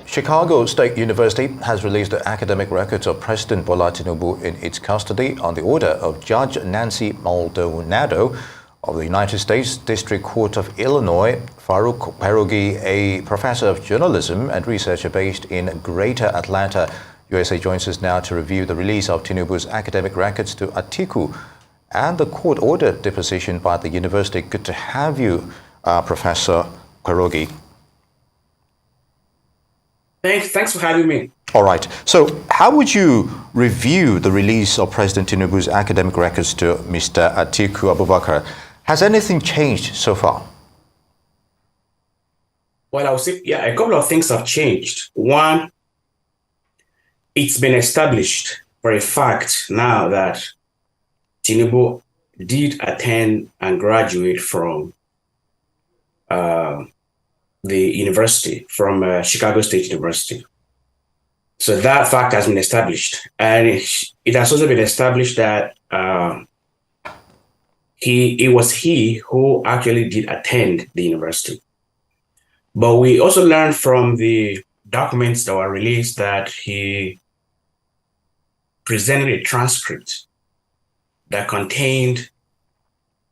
Chicago State University has released the academic records of President Bola Tinubu in its custody on the order of Judge Nancy Maldonado of the United States District Court of Illinois. Kperogi, a professor of journalism and researcher based in Greater Atlanta, USA, joins us now to review the release of Tinubu's academic records to Atiku and the court-ordered deposition by the university. Good to have you, Professor Kperogi. Thanks for having me. All right. So how would you review the release of President Tinubu's academic records to Mr. Atiku Abubakar? Has anything changed so far? Well, I would say, yeah, a couple of things have changed. One, it's been established for a fact now that Tinubu did attend and graduate from the university, from Chicago State University. So that fact has been established. And it has also been established that it was he who actually did attend the university. But we also learned from the documents that were released that he presented a transcript that contained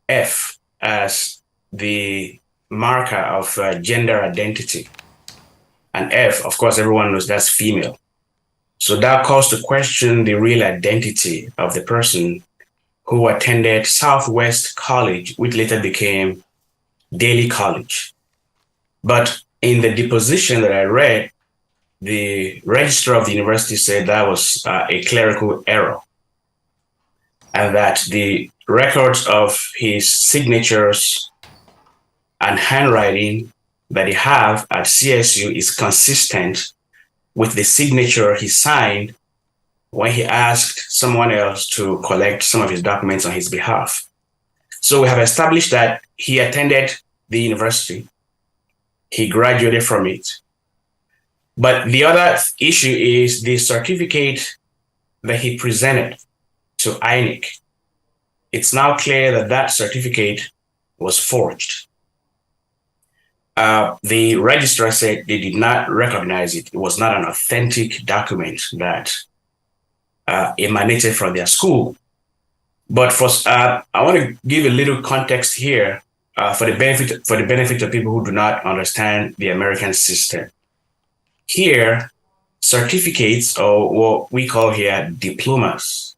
F as the marker of gender identity. And F, of course, everyone knows that's female. So that caused to question the real identity of the person who attended Southwest College, which later became Daly College. But in the deposition that I read, the registrar of the university said that was a clerical error, and that the records of his signatures and handwriting that he have at CSU is consistent with the signature he signed when he asked someone else to collect some of his documents on his behalf. So we have established that he attended the university, he graduated from it. But the other issue is the certificate that he presented to INEC. It's now clear that that certificate was forged. The registrar said they did not recognize it. It was not an authentic document that emanated from their school. But for I want to give a little context here for the benefit of people who do not understand the American system. Here, certificates, or what we call here diplomas,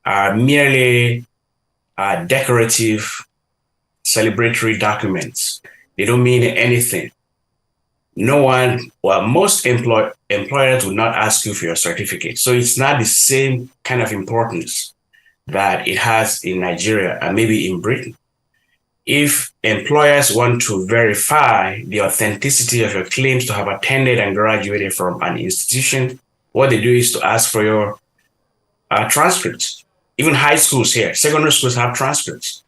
are merely decorative, celebratory documents. They don't mean anything. No one, well, most employers will not ask you for your certificate. So it's not the same kind of importance that it has in Nigeria and maybe in Britain. If employers want to verify the authenticity of your claims to have attended and graduated from an institution, what they do is to ask for your transcripts. Even high schools here, secondary schools have transcripts.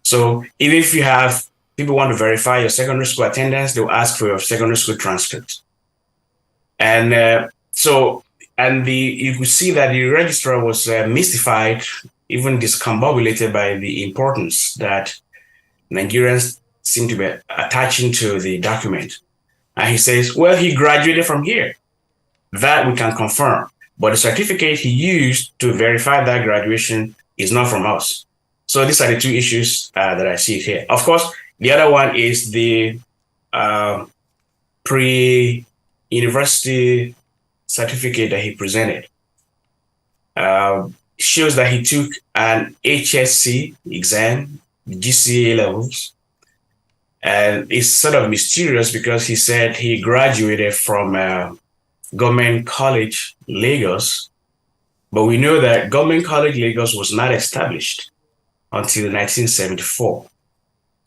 So even if you have people want to verify your secondary school attendance, they'll ask for your secondary school transcript. And you could see that the registrar was mystified, even discombobulated by the importance that Nigerians seem to be attaching to the document. And he says, well, he graduated from here. That we can confirm. But the certificate he used to verify that graduation is not from us. So these are the two issues that I see here. Of course, the other one is the pre-university certificate that he presented. Shows that he took an HSC exam, GCA levels, and it's sort of mysterious because he said he graduated from Government College Lagos, but we know that Government College Lagos was not established until 1974.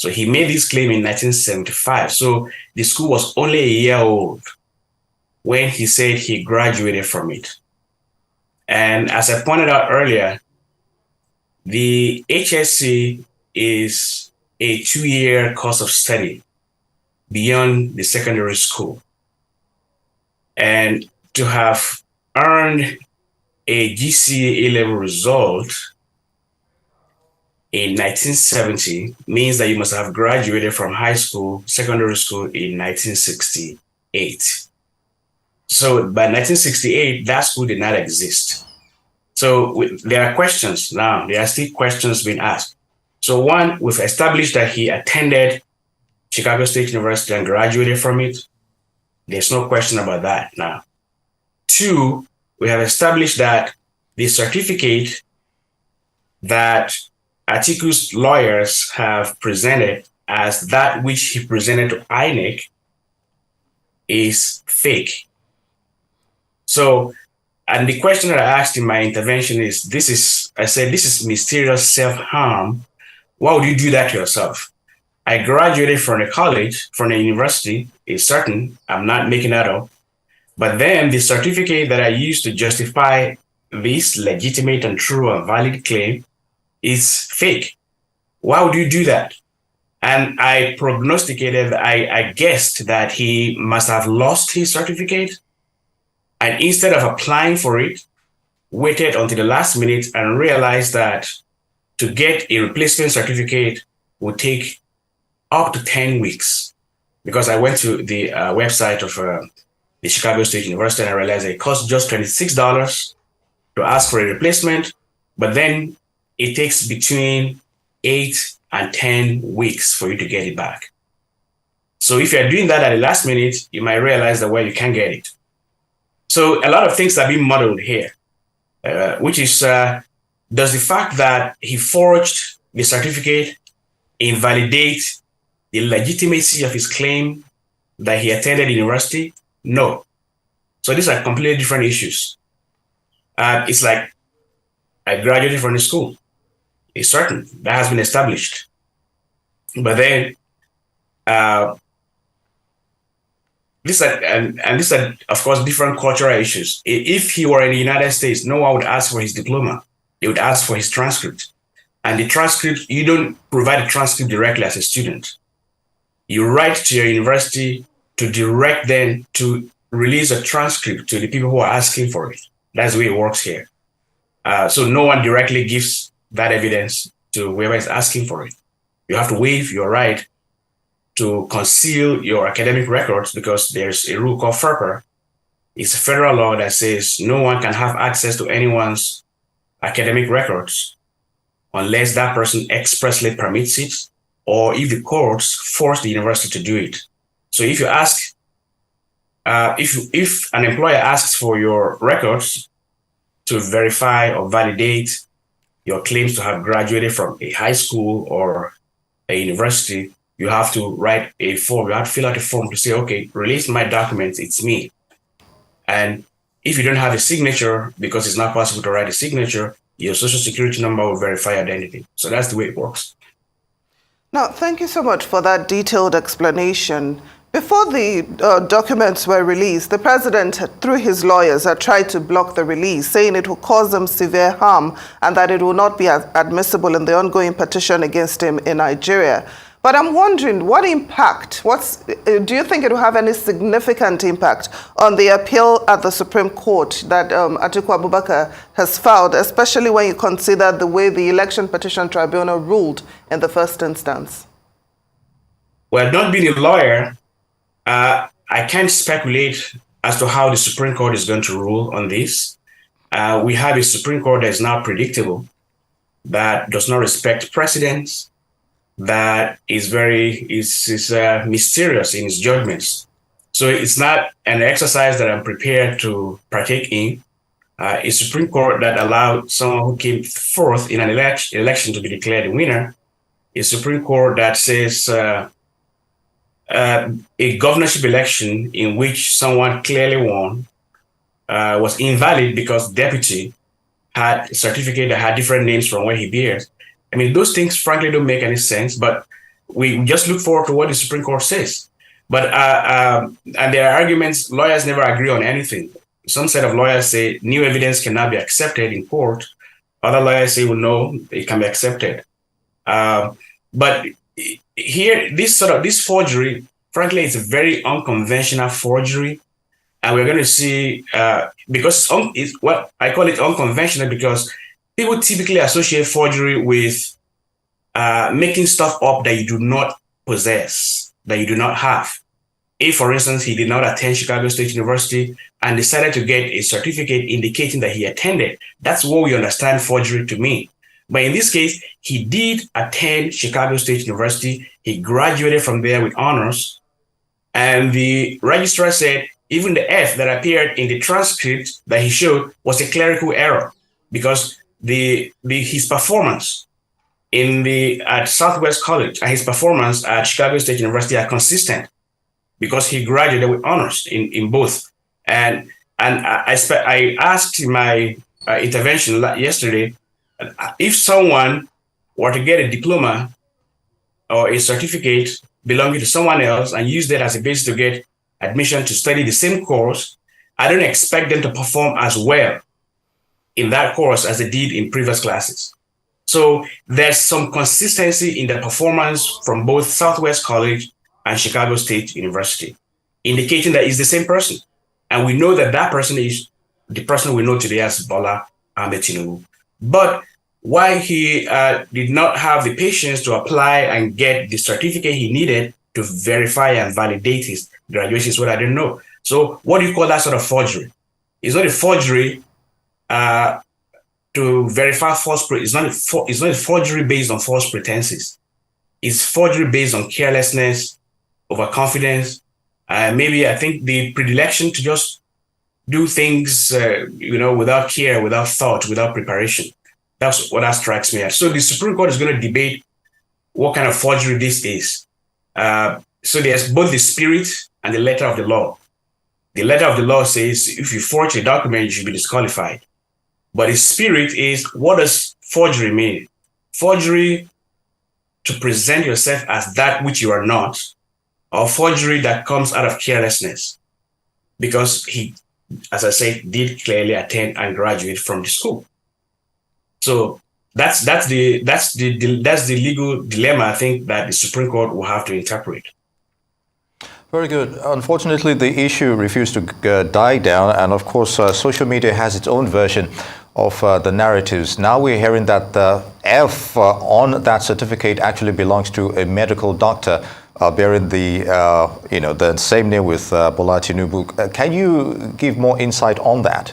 So he made this claim in 1975. So the school was only a year old when he said he graduated from it. And as I pointed out earlier, the HSC is a 2-year course of study beyond the secondary school. And to have earned a GCA A-level result in 1970 means that you must have graduated from high school, secondary school in 1968. So by 1968, that school did not exist. So there are questions now. There are still questions being asked. So one, we've established that he attended Chicago State University and graduated from it. There's no question about that now. Two, we have established that the certificate that Atiku's lawyers have presented as that which he presented to INEC is fake. So, and the question that I asked in my intervention is, I said, this is mysterious self-harm. Why would you do that to yourself? I graduated from a college, from a university, it's certain, I'm not making that up. But then the certificate that I used to justify this legitimate and true and valid claim is fake. Why would you do that? And I prognosticated, I guessed that he must have lost his certificate. And instead of applying for it, waited until the last minute and realized that to get a replacement certificate would take up to 10 weeks. Because I went to the website of the Chicago State University and I realized it costs just $26 to ask for a replacement, but then it takes between 8 and 10 weeks for you to get it back. So if you're doing that at the last minute, you might realize that, well, you can't get it. So a lot of things are being muddled here, which is, does the fact that he forged the certificate invalidate the legitimacy of his claim that he attended university? No. So these are completely different issues. It's like I graduated from the school. It's certain that has been established. But then these are, of course, different cultural issues. If he were in the United States, no one would ask for his diploma. They would ask for his transcript. And the transcript, you don't provide a transcript directly as a student. You write to your university to direct them to release a transcript to the people who are asking for it. That's the way it works here. So no one directly gives that evidence to whoever is asking for it. You have to waive your right to conceal your academic records because there's a rule called FERPA. It's a federal law that says no one can have access to anyone's academic records unless that person expressly permits it or if the courts force the university to do it. So if you ask, if an employer asks for your records to verify or validate your claims to have graduated from a high school or a university, you have to write a form. You have to fill out a form to say, okay, release my documents, it's me. And if you don't have a signature, because it's not possible to write a signature, your social security number will verify identity. So that's the way it works. Now, thank you so much for that detailed explanation. Before the documents were released, the president, through his lawyers, had tried to block the release, saying it will cause them severe harm and that it will not be admissible in the ongoing petition against him in Nigeria. But I'm wondering, what impact, do you think it will have any significant impact on the appeal at the Supreme Court that Atiku Abubakar has filed, especially when you consider the way the Election Petition Tribunal ruled in the first instance? Well, not being a lawyer, I can't speculate as to how the Supreme Court is going to rule on this. We have a Supreme Court that is not predictable, that does not respect precedents, that is mysterious in its judgments. So it's not an exercise that I'm prepared to partake in. A Supreme Court that allowed someone who came forth in an election to be declared a winner, a Supreme Court that says a governorship election in which someone clearly won was invalid because deputy had a certificate that had different names from where he bears. I mean, those things, frankly, don't make any sense, but we just look forward to what the Supreme Court says. But and there are arguments, lawyers never agree on anything. Some set of lawyers say new evidence cannot be accepted in court. Other lawyers say, well, no, it can be accepted. But here, this forgery, frankly, it's a very unconventional forgery. And we're going to see, because I call it unconventional because people typically associate forgery with making stuff up that you do not possess, that you do not have. If, for instance, he did not attend Chicago State University and decided to get a certificate indicating that he attended, that's what we understand forgery to mean. But in this case, he did attend Chicago State University. He graduated from there with honors. And the registrar said even the F that appeared in the transcript that he showed was a clerical error, because his performance at Southwest College and his performance at Chicago State University are consistent, because he graduated with honors in both. And I asked in my intervention yesterday, if someone were to get a diploma or a certificate belonging to someone else and use that as a basis to get admission to study the same course, I don't expect them to perform as well in that course as they did in previous classes. So there's some consistency in the performance from both Southwest College and Chicago State University, indicating that it's the same person. And we know that that person is the person we know today as Bola Ahmed Tinubu. But why he did not have the patience to apply and get the certificate he needed to verify and validate his graduation is what I don't know. So what do you call that sort of forgery? It's not a forgery to verify it's not a forgery based on false pretenses. It's forgery based on carelessness, overconfidence, maybe I think the predilection to just do things, without care, without thought, without preparation. That's what that strikes me as. So the Supreme Court is going to debate what kind of forgery this is. So there's both the spirit and the letter of the law. The letter of the law says if you forge a document, you should be disqualified. But the spirit is, what does forgery mean? Forgery to present yourself as that which you are not, or forgery that comes out of carelessness, because he, as I said, did clearly attend and graduate from the school. So that's the legal dilemma I think that the Supreme Court will have to interpret. Very good. Unfortunately, the issue refused to die down, and of course, social media has its own version of the narratives. Now we're hearing that the F on that certificate actually belongs to a medical doctor bearing the same name with Bola Tinubu. Can you give more insight on that?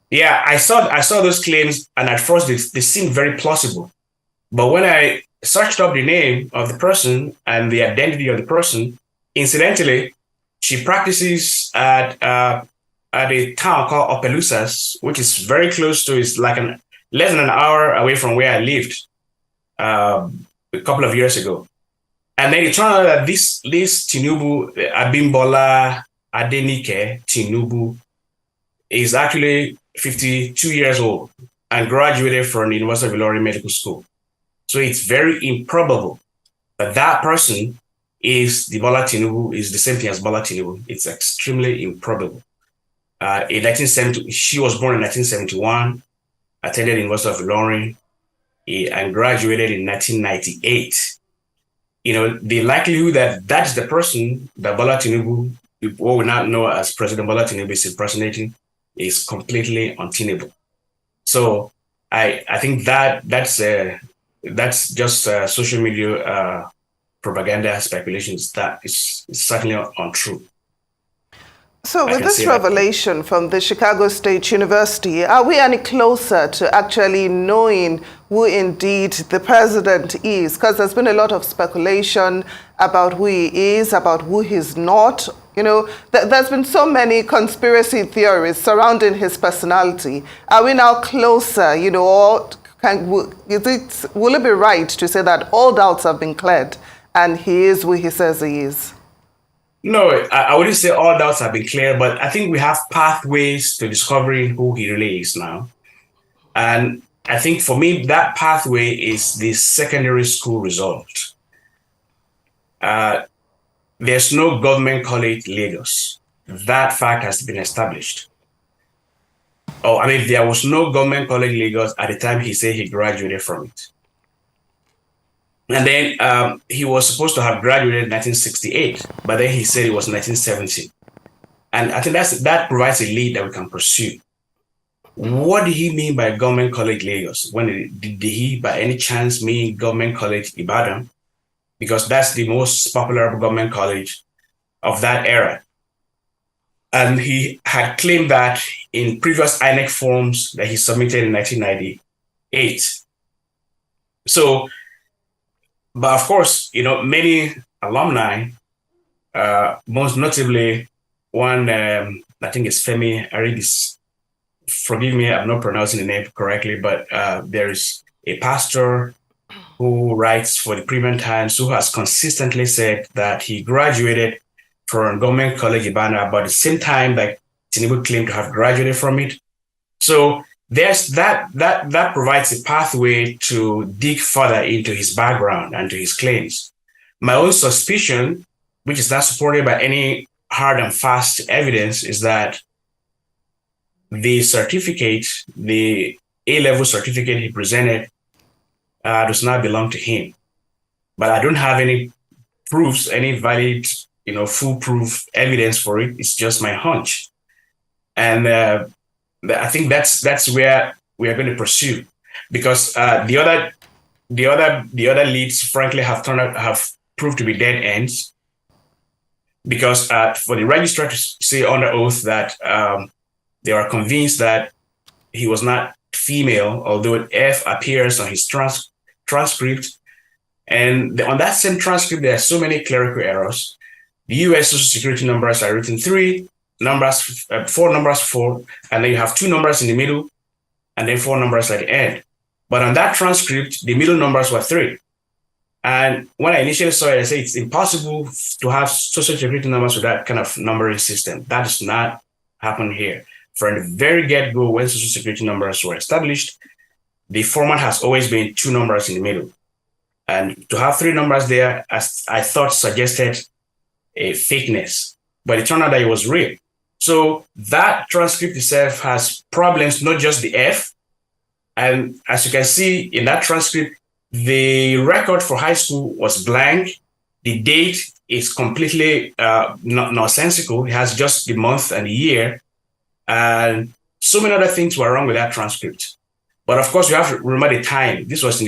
Yeah, I saw those claims, and at first they seemed very plausible. But when I searched up the name of the person and the identity of the person, incidentally, she practices at a town called Opelousas, which is very close to, it's like less than an hour away from where I lived a couple of years ago. And then it turned out that this Tinubu, Abimbola Adenike Tinubu, is actually 52 years old and graduated from the University of Ilorin Medical School. So it's very improbable that that person is the Bola Tinubu, is the same thing as Bola Tinubu. It's extremely improbable. In 1970, she was born in 1971, attended the University of Ilorin, and graduated in 1998. The likelihood that that's the person that Bola Tinubu, what we now know as President Bola Tinubu, is impersonating is completely untenable. So I think that's just social media propaganda speculations that is certainly untrue. So with this revelation from the Chicago State University, are we any closer to actually knowing who indeed the president is? Because there's been a lot of speculation about who he is, about who he's not. There's been so many conspiracy theories surrounding his personality. Are we now closer, or will it be right to say that all doubts have been cleared and he is who he says he is? No, I wouldn't say all doubts have been clear, but I think we have pathways to discovering who he really is now. And I think for me, that pathway is the secondary school result. There's no government college Lagos. That fact has been established. There was no government college Lagos at the time he said he graduated from it. And then he was supposed to have graduated in 1968, but then he said it was 1970. And I think that provides a lead that we can pursue. What did he mean by government college Lagos? Did he by any chance mean government college Ibadan? Because that's the most popular government college of that era. And he had claimed that in previous INEC forms that he submitted in 1998. So, but of course, many alumni, most notably one, I think it's Femi Aribis. Forgive me, I'm not pronouncing the name correctly, but there's a pastor who writes for the Premium Times who has consistently said that he graduated from Government College Ibadan about the same time that Tinubu claimed to have graduated from it. So there's that provides a pathway to dig further into his background and to his claims. My own suspicion, which is not supported by any hard and fast evidence, is that the certificate, the A-level certificate he presented, does not belong to him. But I don't have any proofs, any valid, foolproof evidence for it. It's just my hunch. And I think that's where we are going to pursue, because the other leads, frankly, have proved to be dead ends. Because for the registrar to say under oath that they are convinced that he was not female, although F appears on his transcript, and on that same transcript there are so many clerical errors. The U.S. Social Security numbers are written 3 numbers, 4 numbers, 4, and then you have 2 numbers in the middle, and then 4 numbers at the end. But on that transcript, the middle numbers were 3. And when I initially saw it, I said it's impossible to have Social Security numbers with that kind of numbering system. That does not happen here. From the very get-go, when Social Security numbers were established, the format has always been 2 numbers in the middle. And to have 3 numbers there, as I thought, suggested a fakeness, but it turned out that it was real. So that transcript itself has problems, not just the F. And as you can see in that transcript, the record for high school was blank. The date is completely nonsensical. It has just the month and the year. And so many other things were wrong with that transcript. But of course, you have to remember the time. This was in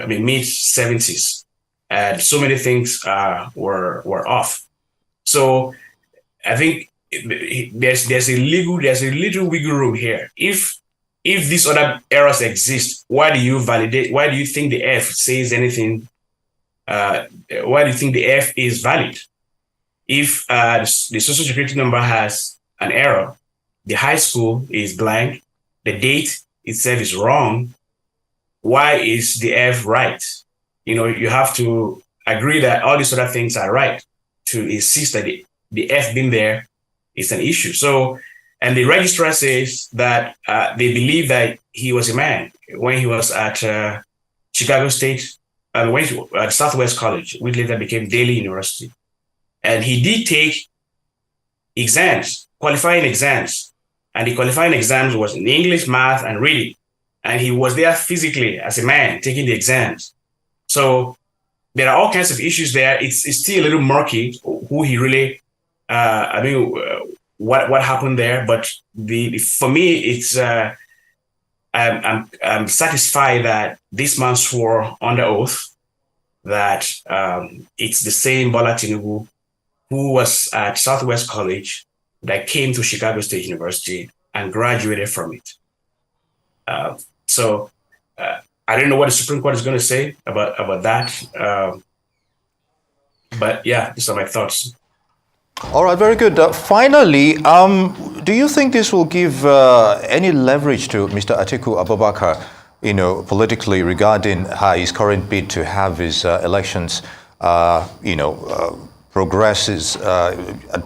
the mid-70s. And so many things were off. So I think there's a little wiggle room here. If these other errors exist, why do you think the F says anything? Why do you think the F is valid? If the Social Security number has an error, the high school is blank, the date itself is wrong, why is the F right? You have to agree that all these other things are right to insist that the F being there is an issue. So, and the registrar says that they believe that he was a man when he was at Chicago State, and went to Southwest College, which later became Daly University. And he did take exams, qualifying exams. And the qualifying exams was in English, math, and reading. And he was there physically as a man taking the exams. So there are all kinds of issues there. It's still a little murky who he really, what happened there. But for me, it's I'm satisfied that this man swore under oath that it's the same Bola Tinubu who was at Southwest College that came to Chicago State University and graduated from it. So I don't know what the Supreme Court is going to say about that. But yeah, these are my thoughts. All right, very good. Finally, do you think this will give any leverage to Mr. Atiku Abubakar, politically regarding his current bid to have his elections, progresses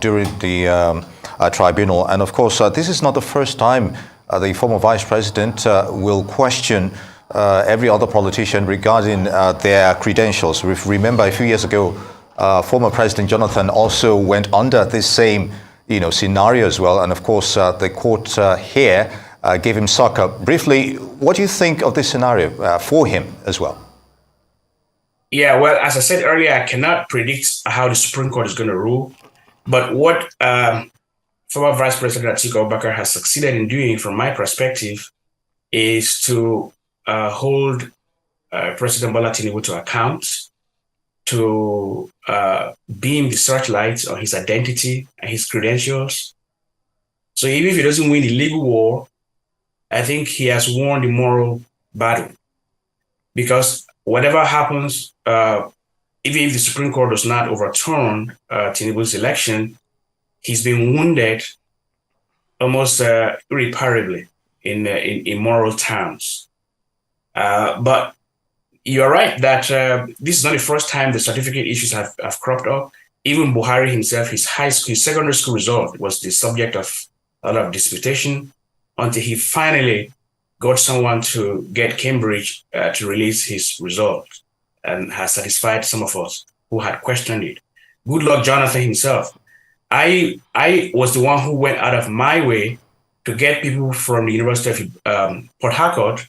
during the tribunal? And of course, this is not the first time the former vice president will question every other politician regarding their credentials. Remember, a few years ago, former President Jonathan also went under this same, scenario as well. And of course, the court here gave him succor. Briefly, what do you think of this scenario for him as well? Yeah, well, as I said earlier, I cannot predict how the Supreme Court is going to rule. But what former Vice President Atiku Abubakar has succeeded in doing, from my perspective, is to hold President Bola Tinubu to account, to beam the searchlights on his identity and his credentials. So even if he doesn't win the legal war, I think he has won the moral battle. Because whatever happens, even if the Supreme Court does not overturn Tinubu's election, he's been wounded almost irreparably in moral terms. But you're right that this is not the first time the certificate issues have cropped up. Even Buhari himself, his secondary school result was the subject of a lot of disputation until he finally got someone to get Cambridge to release his result, and has satisfied some of us who had questioned it. Good luck, Jonathan himself. I was the one who went out of my way to get people from the University of Port Harcourt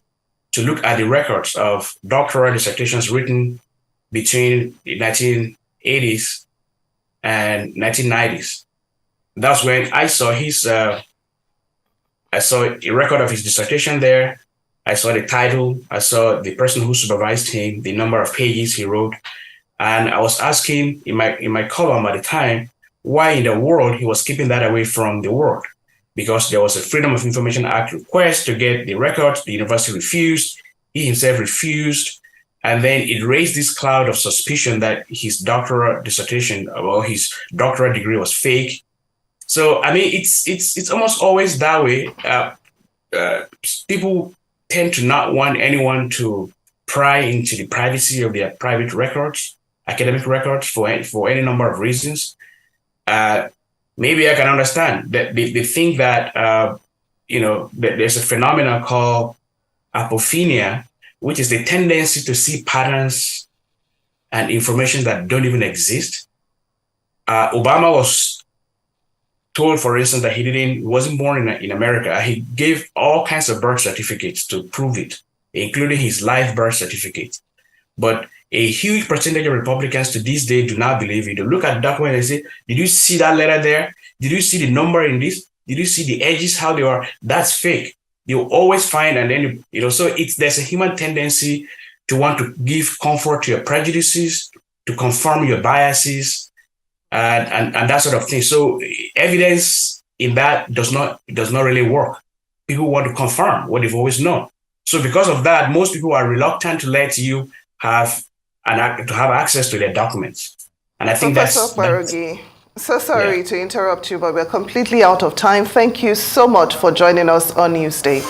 to look at the records of doctoral dissertations written between the 1980s and 1990s. That's when I saw I saw a record of his dissertation there. I saw the title. I saw the person who supervised him, the number of pages he wrote. And I was asking in my column at the time, why in the world he was keeping that away from the world? Because there was a Freedom of Information Act request to get the records. The university refused. He himself refused. And then it raised this cloud of suspicion that his doctoral dissertation or his doctoral degree was fake. So, I mean, it's almost always that way. People tend to not want anyone to pry into the privacy of their private records, academic records, for any number of reasons. Maybe I can understand that they think that, that there's a phenomenon called apophenia, which is the tendency to see patterns and information that don't even exist. Obama was told, for instance, that he wasn't born in America. He gave all kinds of birth certificates to prove it, including his live birth certificate. But a huge percentage of Republicans to this day do not believe it. They look at the document and say, did you see that letter there? Did you see the number in this? Did you see the edges, how they are? That's fake. You'll always find, and then, so there's a human tendency to want to give comfort to your prejudices, to confirm your biases, and that sort of thing. So evidence in that does not really work. People want to confirm what they've always known. So because of that, most people are reluctant to let you have access to their documents. And I think Professor Kperogi, so sorry to interrupt you, but we're completely out of time. Thank you so much for joining us on Newsday.